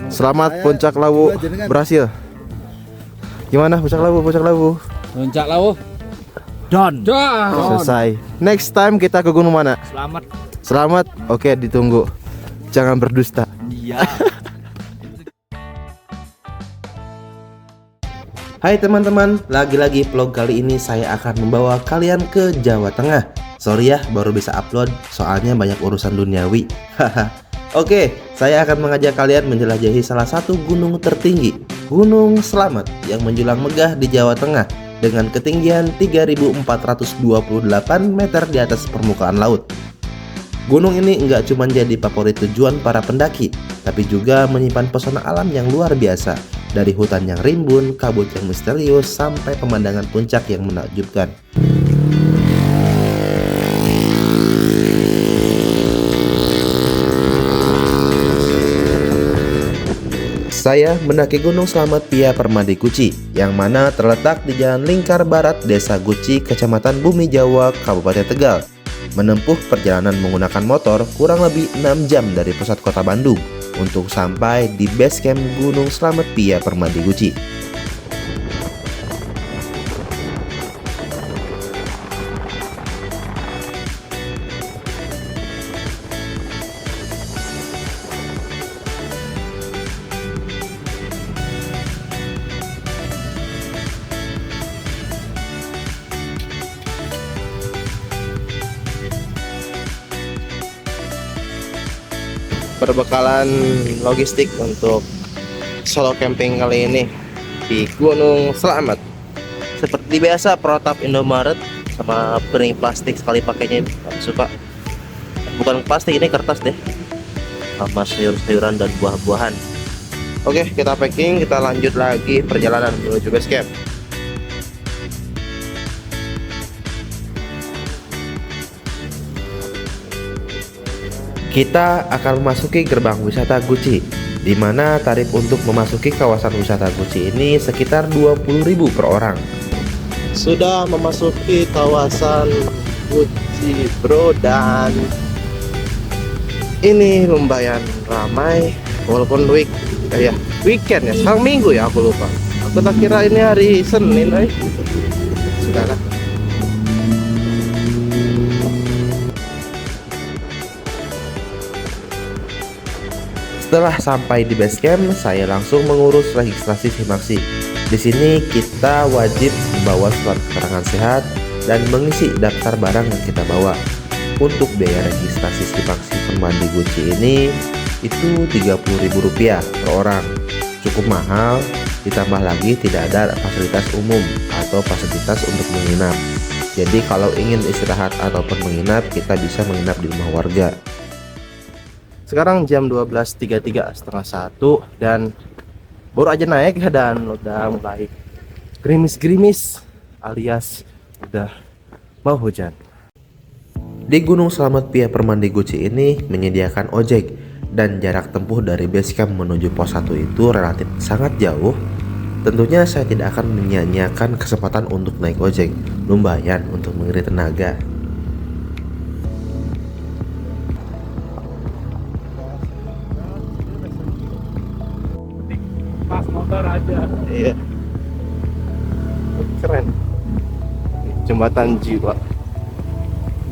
Selamat Puncak Lawu berhasil. Gimana Puncak Lawu? Puncak Lawu Don. Selesai. Next time kita ke gunung mana? Selamat. Oke, ditunggu. Jangan berdusta. Iya. Hai teman-teman, lagi-lagi vlog kali ini saya akan membawa kalian ke Jawa Tengah. Sorry ya, baru bisa upload, soalnya banyak urusan duniawi. Oke, saya akan mengajak kalian menjelajahi salah satu gunung tertinggi, Gunung Slamet, yang menjulang megah di Jawa Tengah dengan ketinggian 3.428 meter di atas permukaan laut. Gunung ini nggak cuma jadi favorit tujuan para pendaki, tapi juga menyimpan pesona alam yang luar biasa. Dari hutan yang rimbun, kabut yang misterius, sampai pemandangan puncak yang menakjubkan. Saya mendaki Gunung Slamet via Permadi Guci, yang mana terletak di Jalan Lingkar Barat, Desa Guci, Kecamatan Bumi Jawa, Kabupaten Tegal. Menempuh perjalanan menggunakan motor kurang lebih 6 jam dari pusat kota Bandung untuk sampai di base camp Gunung Slamet via Permadi Guci. Perbekalan logistik untuk solo camping kali ini di Gunung Slamet. Seperti biasa, protap Indomaret sama piring plastik sekali pakainya, suka. Bukan plastik, ini kertas deh, sama sayur-sayuran dan buah-buahan. Oke, kita packing, kita lanjut lagi perjalanan menuju base camp. Kita akan memasuki gerbang wisata Guci, di mana tarif untuk memasuki kawasan wisata Guci ini sekitar 20.000 per orang. Sudah memasuki kawasan Guci bro, dan ini lumayan ramai walaupun weekend ya, sekarang minggu ya, aku lupa. Aku tak kira ini hari Senin, Sudahlah. Setelah sampai di base camp, saya langsung mengurus registrasi Simaksi. Di sini kita wajib membawa surat keterangan sehat dan mengisi daftar barang yang kita bawa. Untuk biaya registrasi Simaksi Permadi Guci ini itu Rp30.000 per orang. Cukup mahal, ditambah lagi tidak ada fasilitas umum atau fasilitas untuk menginap. Jadi kalau ingin istirahat ataupun menginap, kita bisa menginap di rumah warga. Sekarang jam 12.33, setengah 1, dan baru aja naik ya, dan udah mulai gerimis-gerimis alias udah mau hujan. Di Gunung Slamet via Permadi Guci ini menyediakan ojek, dan jarak tempuh dari base camp menuju pos 1 itu relatif sangat jauh. Tentunya saya tidak akan menyia-nyiakan kesempatan untuk naik ojek, lumayan untuk mengirit tenaga. Pas motor aja. Iya. Keren. Jembatan jiwa.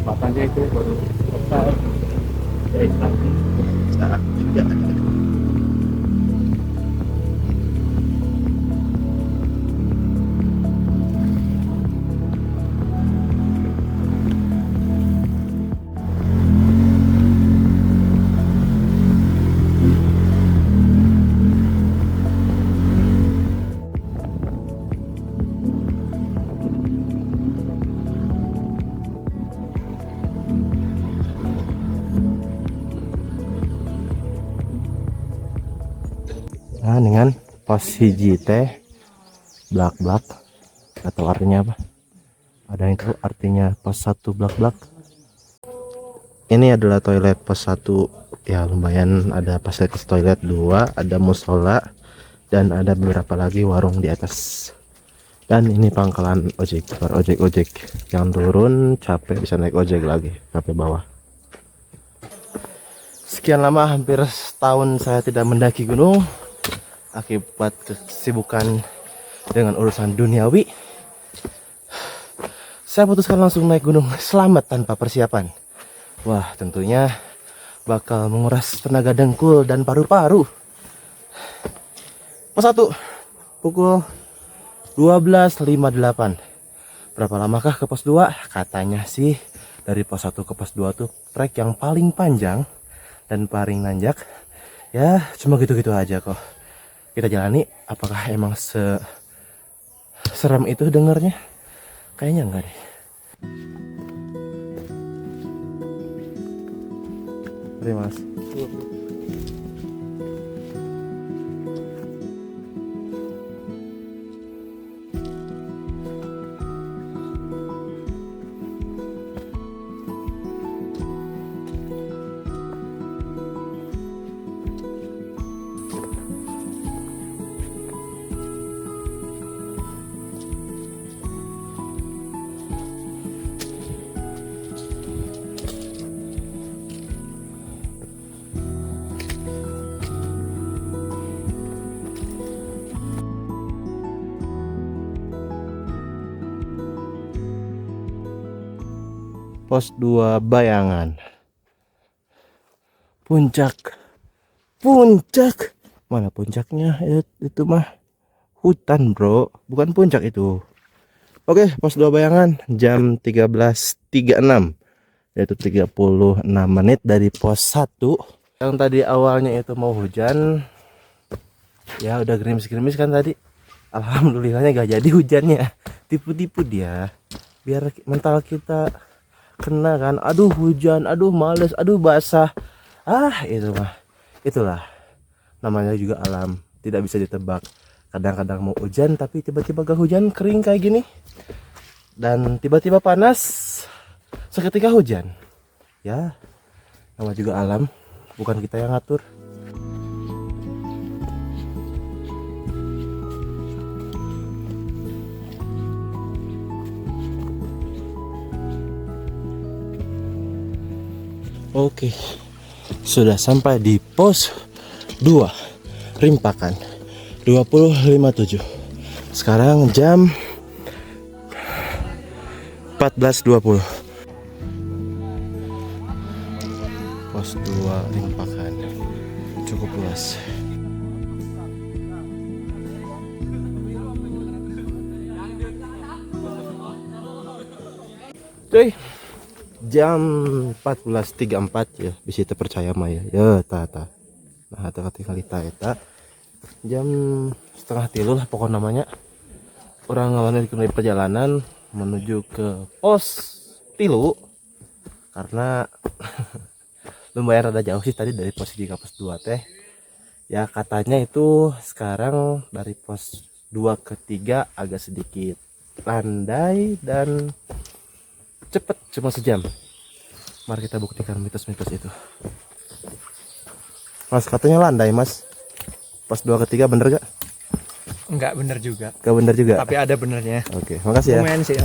Jembatannya itu baru selesai. Saat juga. Nah, dengan pos hiji teh blak-blak, atau artinya apa? Ada yang tahu artinya pos 1 blak-blak? Ini adalah toilet pos 1. Ya lumayan, ada fasilitas toilet 2, ada musola, dan ada beberapa lagi warung di atas. Dan ini pangkalan ojek, ojek yang turun capek bisa naik ojek lagi sampai bawah. Sekian lama, hampir setahun saya tidak mendaki gunung akibat kesibukan dengan urusan duniawi. Saya putuskan langsung naik gunung selamat tanpa persiapan. Wah, tentunya bakal menguras tenaga dengkul dan paru-paru. Pos 1 pukul 12.58. Berapa lamakah ke pos 2? Katanya sih dari pos 1 ke pos 2 tuh trek yang paling panjang dan paling nanjak. Ya cuma gitu-gitu aja kok. Kita jalani. Apakah emang seram itu dengernya? Kayaknya enggak deh. Terima kasih. Pos 2 Bayangan. Puncak. Mana puncaknya? Itu mah hutan, bro. Bukan puncak itu. Oke, pos 2 Bayangan jam 13.36. Yaitu 36 menit dari pos 1. Yang tadi awalnya itu mau hujan. Ya udah gerimis-gerimis kan tadi. Alhamdulillahnya gak jadi hujannya. Tipu-tipu dia. Biar mental kita kena kan, aduh hujan, aduh males, aduh basah. Itulah namanya juga alam, tidak bisa ditebak. Kadang-kadang mau hujan tapi tiba-tiba gak hujan, kering kayak gini. Dan tiba-tiba panas, seketika hujan. Ya nama juga alam, bukan kita yang ngatur. Oke, sudah sampai di pos 2 Rimpakan 20.57. Sekarang jam 14.20. Pos 2 Rimpakan cukup luas. Cuy, jam 14.34 ya, bisa terpercaya mah ya. Ya tata. Nah, tinggal eta jam 2:30 lah pokok namanya. Orang ngawannya di perjalanan menuju ke pos 3 karena lumayan rada jauh sih tadi dari pos 3 ke pos 2 teh. Ya katanya itu sekarang dari pos 2 ke 3 agak sedikit landai dan cepet, cuma sejam. Mari kita buktikan mitos-mitos itu. Mas, katanya landai mas. Pas 2 ke 3 bener gak? Enggak bener juga. Gak bener juga? Tapi ada benernya. Oke, makasih ya. Lumayan sih.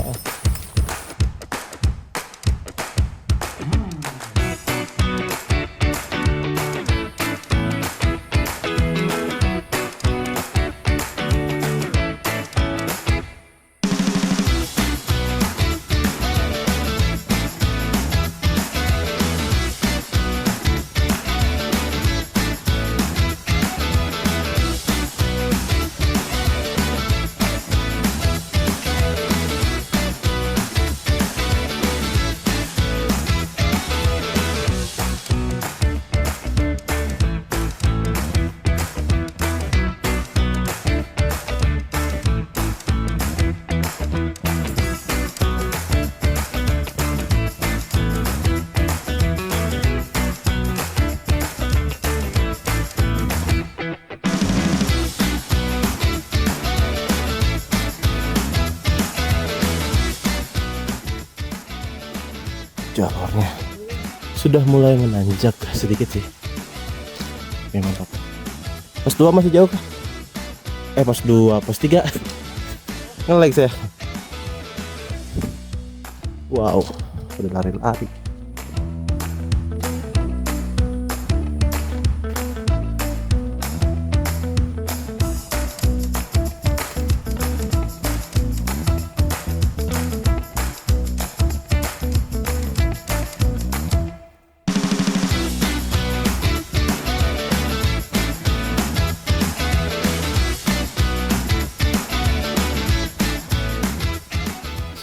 Jalurnya sudah mulai menanjak sedikit sih. Oke, mantap. Pos 2 masih jauh kah? Pos 2, pos 3. Nge-lag saya. Wow, udah lari-lari.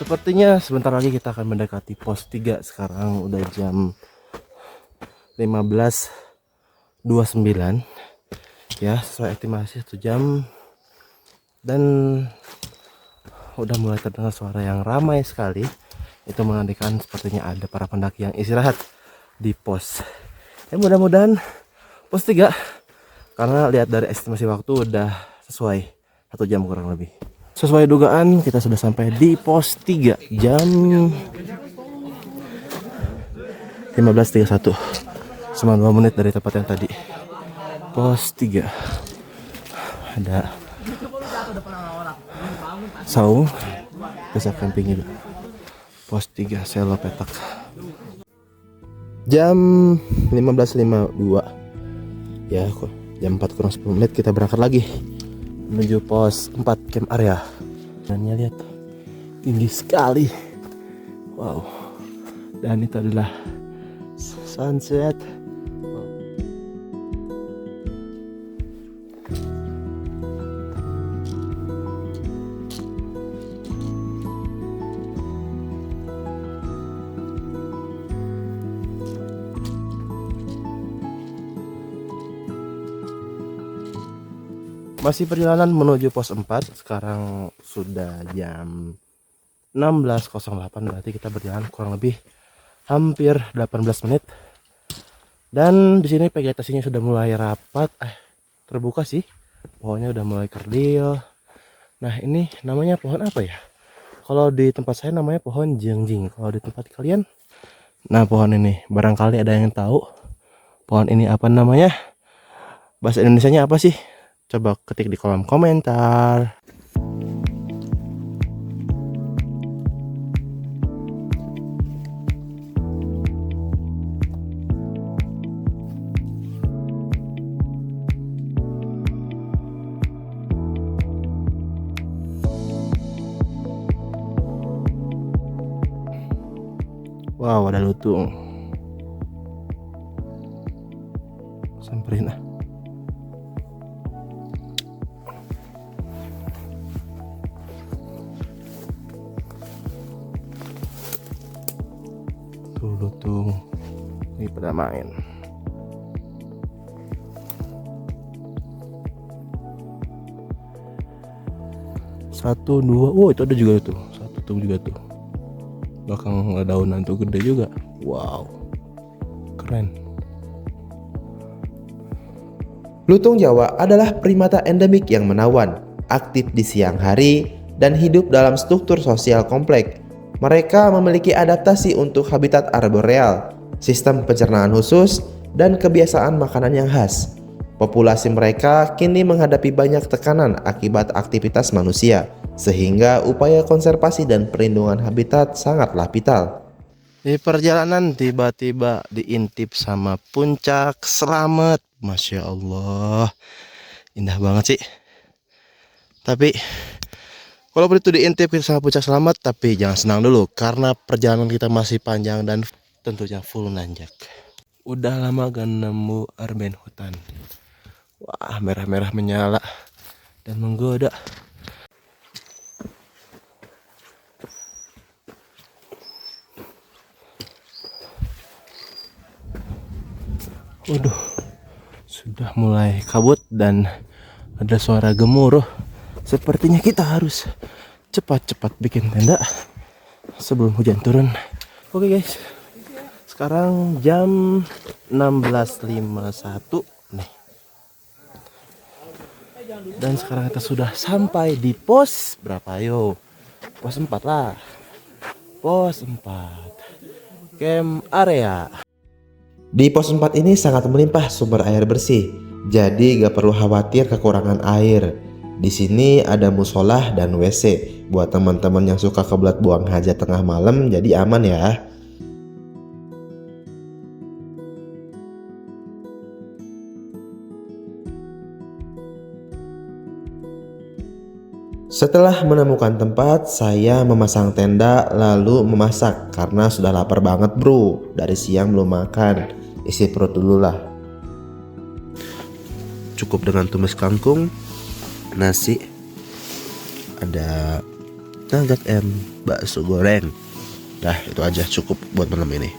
Sepertinya sebentar lagi kita akan mendekati pos 3. Sekarang udah jam 15.29 ya, sesuai estimasi 1 jam. Dan udah mulai terdengar suara yang ramai sekali. Itu menandakan sepertinya ada para pendaki yang istirahat di pos. Mudah-mudahan pos 3, karena lihat dari estimasi waktu udah sesuai 1 jam kurang lebih. Sesuai dugaan kita sudah sampai di pos 3 jam 15.31, 2 menit dari tempat yang tadi. Pos 3 ada saung, bisa camping juga. Pos 3 selo petak. Jam 15.52 ya, jam 4 kurang 10 menit kita berangkat lagi menuju pos 4 camp area. Dan lihat tinggi sekali, wow. Dan itu adalah sunset. Masih perjalanan menuju pos 4. Sekarang sudah jam 16.08, berarti kita berjalan kurang lebih hampir 18 menit. Dan di sini vegetasinya sudah mulai rapat, terbuka sih. Pohonnya udah mulai kerdil. Nah, ini namanya pohon apa ya? Kalau di tempat saya namanya pohon jengjing. Kalau di tempat kalian? Nah, pohon ini barangkali ada yang tahu pohon ini apa namanya? Bahasa Indonesianya apa sih? Coba ketik di kolom komentar. Wow, ada lutung. Samperin ah. Lutung ini pada main. Satu dua, oh itu ada juga tuh, satu tuh juga tuh. Belakang daunan tuh gede juga. Wow, keren. Lutung Jawa adalah primata endemik yang menawan, aktif di siang hari, dan hidup dalam struktur sosial kompleks. Mereka memiliki adaptasi untuk habitat arboreal, sistem pencernaan khusus, dan kebiasaan makanan yang khas. Populasi mereka kini menghadapi banyak tekanan akibat aktivitas manusia, sehingga upaya konservasi dan perlindungan habitat sangatlah vital. Di perjalanan tiba-tiba diintip sama puncak Slamet. Masya Allah, indah banget sih. Tapi walaupun itu diintip kita sama puncak Slamet, tapi jangan senang dulu karena perjalanan kita masih panjang dan tentunya full nanjak. Udah lama gak nemu arben hutan. Wah, merah-merah menyala dan menggoda. Waduh, sudah mulai kabut dan ada suara gemuruh. Sepertinya kita harus cepat-cepat bikin tenda sebelum hujan turun. Oke guys, sekarang jam 16.51 nih. Dan sekarang kita sudah sampai di pos berapa yo? Pos 4 lah. Pos 4 camp area. Di pos 4 ini sangat melimpah sumber air bersih, jadi gak perlu khawatir kekurangan air. Di sini ada musolah dan WC. Buat teman-teman yang suka kebelet buang hajat tengah malam, jadi aman ya. Setelah menemukan tempat, saya memasang tenda lalu memasak karena sudah lapar banget bro. Dari siang belum makan, isi perut dulu lah. Cukup dengan tumis kangkung, nasi, ada nugget bakso goreng. Dah itu aja cukup buat malam ini.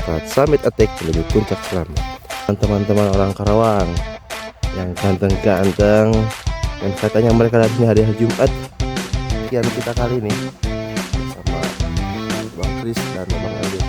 Saat summit attack menuju puncak selamat. Teman-teman orang Karawang yang ganteng-ganteng dan katanya mereka dari hari Jumat. Sekian kita kali ini bersama Bang Kris dan Bang Aldi.